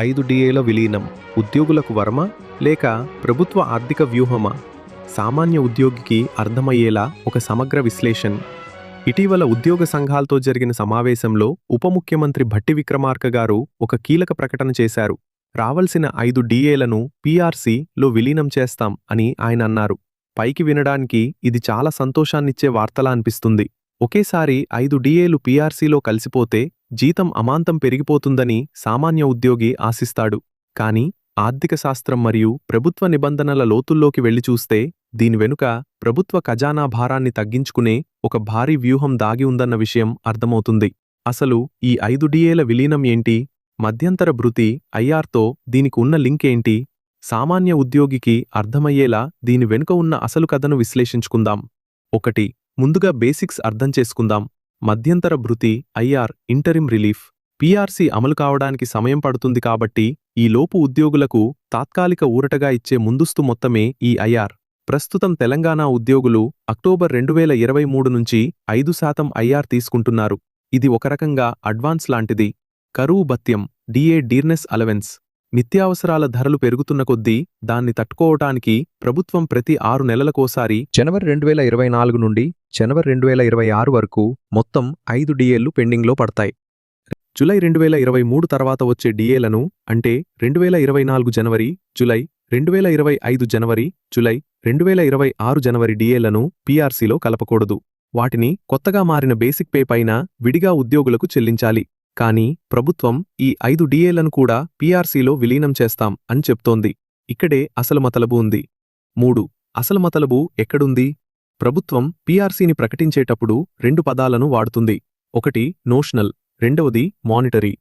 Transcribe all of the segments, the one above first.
5 డిఏల విలీనం ఉద్యోగులకు వరమా లేక ప్రభుత్వ ఆర్థిక వ్యూహమా? సామాన్య ఉద్యోగికి అర్థమయ్యేలా ఒక సమగ్ర విశ్లేషణ. ఇటీవల ఉద్యోగ సంఘాలతో జరిగిన సమావేశంలో ఉప ముఖ్యమంత్రి భట్టి విక్రమార్క గారు ఒక కీలక ప్రకటన చేశారు. రావలసిన 5 డిఏలను పీఆర్సీలో విలీనం చేస్తాం అని ఆయన అన్నారు. పైకి వినడానికి ఇది చాలా సంతోషాన్నిచ్చే వార్తలా అనిపిస్తుంది. ఒకేసారి 5 డిఏలు పీఆర్సీలో కలిసిపోతే జీతం అమాంతం పెరిగిపోతుందని సామాన్య ఉద్యోగి ఆశిస్తాడు. కాని ఆర్థిక శాస్త్రం మరియు ప్రభుత్వ నిబంధనల లోతుల్లోకి వెళ్లి చూస్తే దీని వెనుక ప్రభుత్వ ఖజానా భారాన్ని తగ్గించుకునే ఒక భారీ వ్యూహం దాగి ఉందన్న విషయం అర్థమవుతుంది. అసలు ఈ 5 డిఏల విలీనం ఏంటి? మధ్యంతర భృతి ఐఆర్తో దీనికి ఉన్న లింక్ ఏంటి? సామాన్య ఉద్యోగికి అర్థమయ్యేలా దీని వెనుక ఉన్న అసలు కథను విశ్లేషించుకుందాం. 1. ముందుగా బేసిక్స్ అర్థం చేసుకుందాం. మధ్యంతర భృతి ఐఆర్ ఇంటరిమ్ రిలీఫ్. పీఆర్సీ అమలు కావడానికి సమయం పడుతుంది కాబట్టి ఈలోపు ఉద్యోగులకు తాత్కాలిక ఊరటగా ఇచ్చే ముందస్తు మొత్తమే ఈ ఐఆర్. ప్రస్తుతం తెలంగాణ ఉద్యోగులు అక్టోబర్ 2023 నుంచి 5% ఐఆర్ తీసుకుంటున్నారు. ఇది ఒక రకంగా అడ్వాన్స్ లాంటిది. కరువు భత్యం డిఏ డీర్నెస్ అలవెన్స్. నిత్యావసరాల ధరలు పెరుగుతున్న కొద్దీ దాన్ని తట్టుకోవటానికి ప్రభుత్వం ప్రతి 6 నెలలకోసారి జనవరి 2024 నుండి జనవరి 2026 వరకు మొత్తం 5 డిఏలు పెండింగ్లో పడతాయి. జులై 2023 తర్వాత వచ్చే డిఏలను అంటే 2024 జనవరి, జులై, 2025 జనవరి, జులై, 2026 జనవరి డిఏలను పీఆర్సీలో కలపకూడదు. వాటిని కొత్తగా మారిన బేసిక్ పే పైన విడిగా ఉద్యోగులకు చెల్లించాలి. కానీ ప్రభుత్వం ఈ 5 డిఏలను కూడా పీఆర్సీలో విలీనం చేస్తాం అని చెప్తోంది. ఇక్కడే అసలు మతలబు ఉంది. 3. అసలు మతలబు ఎక్కడుంది? ప్రభుత్వం పీఆర్సీని ప్రకటించేటప్పుడు 2 పదాలను వాడుతుంది. ఒకటి నోషనల్, రెండవది మానిటరీ.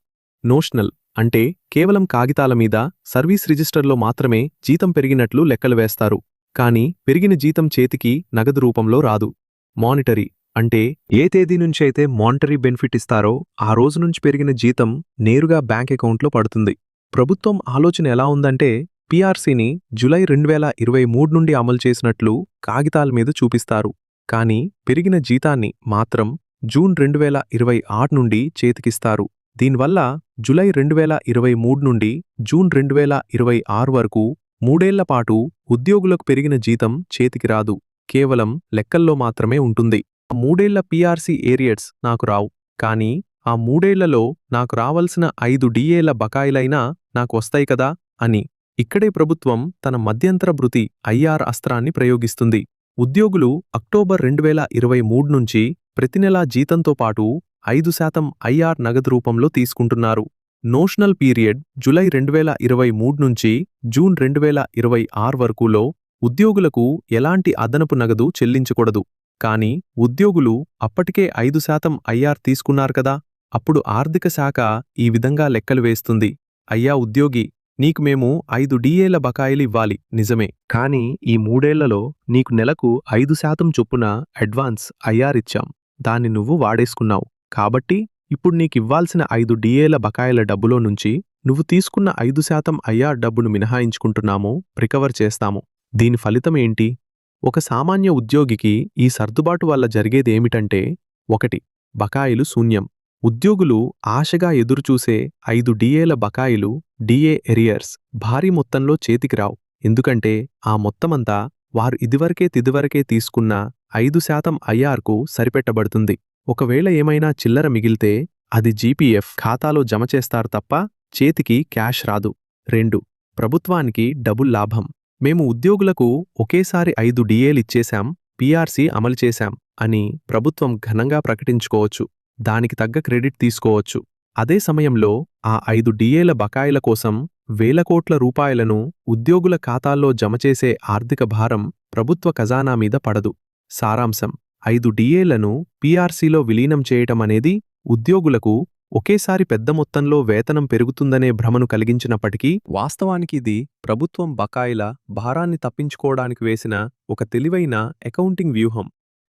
నోషనల్ అంటే కేవలం కాగితాల మీద సర్వీస్ రిజిస్టర్లో మాత్రమే జీతం పెరిగినట్లు లెక్కలు వేస్తారు. కానీ పెరిగిన జీతం చేతికి నగదు రూపంలో రాదు. మానిటరీ అంటే ఏ తేదీ నుంచైతే మానిటరీ బెనిఫిట్ ఇస్తారో ఆ రోజు నుంచి పెరిగిన జీతం నేరుగా బ్యాంక్ అకౌంట్లో పడుతుంది. ప్రభుత్వం ఆలోచన ఎలా ఉందంటే పీఆర్సీని జులై 2023 నుండి అమలు చేసినట్లు కాగితాల మీద చూపిస్తారు. కానీ పెరిగిన జీతాన్ని మాత్రం జూన్ 2026 నుండి చేతికిస్తారు. దీనివల్ల జులై 2023 నుండి జూన్ 2026 వరకు 3 ఏళ్ల పాటు ఉద్యోగులకు పెరిగిన జీతం చేతికి రాదు. కేవలం లెక్కల్లో మాత్రమే ఉంటుంది. ఆ 3 ఏళ్ల పీఆర్సీ ఏరియడ్స్ నాకు రావు. కానీ ఆ 3 ఏళ్లలో నాకు రావలసిన 5 డిఏల బకాయిలైనా నాకు వస్తాయి కదా అని. ఇక్కడే ప్రభుత్వం తన మధ్యంతర భృతి ఐఆర్ అస్త్రాన్ని ప్రయోగిస్తుంది. ఉద్యోగులు అక్టోబర్ 2023 నుంచి ప్రతి నెలా జీతంతో పాటు 5% ఐఆర్ నగదు రూపంలో తీసుకుంటున్నారు. నోషనల్ పీరియడ్ జులై 2023 నుంచి జూన్ 2026 వరకులో ఉద్యోగులకు ఎలాంటి అదనపు నగదు చెల్లించకూడదు. కానీ ఉద్యోగులు అప్పటికే 5% ఐఆర్ తీసుకున్నారు కదా. అప్పుడు ఆర్థిక శాఖ ఈ విధంగా లెక్కలు వేస్తుంది. అయ్యా ఉద్యోగి, నీకు మేము 5 డిఏల బకాయిలు ఇవ్వాలి నిజమే. కానీ ఈ 3 ఏళ్లలో నీకు నెలకు 5% చొప్పున అడ్వాన్స్ ఐఆర్ ఇచ్చాం. దాన్ని నువ్వు వాడేసుకున్నావు. కాబట్టి ఇప్పుడు నీకివ్వాల్సిన 5 డిఏల బకాయిల డబ్బులో నుంచి నువ్వు తీసుకున్న 5% ఐఆర్ డబ్బును మినహాయించుకుంటున్నాము, రికవర్ చేస్తాము. దీని ఫలితం ఏంటి? ఒక సామాన్య ఉద్యోగికి ఈ సర్దుబాటు వల్ల జరిగేదేమిటంటే 1. బకాయిలు శూన్యం. ఉద్యోగులు ఆశగా ఎదురుచూసే 5 డిఏల బకాయిలు డిఏ ఎరియర్స్ భారీ మొత్తంలో చేతికి రావు. ఎందుకంటే ఆ మొత్తమంతా వారు ఇదివరకే తీసుకున్న 5% ఐఆర్కు సరిపెట్టబడుతుంది. ఒకవేళ ఏమైనా చిల్లర మిగిలితే అది జీపీఎఫ్ ఖాతాలో జమ చేస్తారు తప్ప చేతికి క్యాష్ రాదు. 2. ప్రభుత్వానికి డబుల్ లాభం. మేము ఉద్యోగులకు ఒకేసారి 5 డిఏలిచ్చేశాం, పీఆర్సీ అమలు చేశాం అని ప్రభుత్వం ఘనంగా ప్రకటించుకోవచ్చు. దానికి తగ్గ క్రెడిట్ తీసుకోవచ్చు. అదే సమయంలో ఆ 5 డిఏల బకాయిల కోసం వేల కోట్ల రూపాయలను ఉద్యోగుల ఖాతాల్లో జమచేసే ఆర్థిక భారం ప్రభుత్వ ఖజానా మీద పడదు. సారాంశం: 5 డిఏలను పీఆర్సీలో విలీనం చేయటమనేది ఉద్యోగులకు ఒకేసారి పెద్ద మొత్తంలో వేతనం పెరుగుతుందనే భ్రమను కలిగించినప్పటికీ వాస్తవానికి ఇది ప్రభుత్వం బకాయిల భారాన్ని తప్పించుకోవడానికి వేసిన ఒక తెలివైన అకౌంటింగ్ వ్యూహం.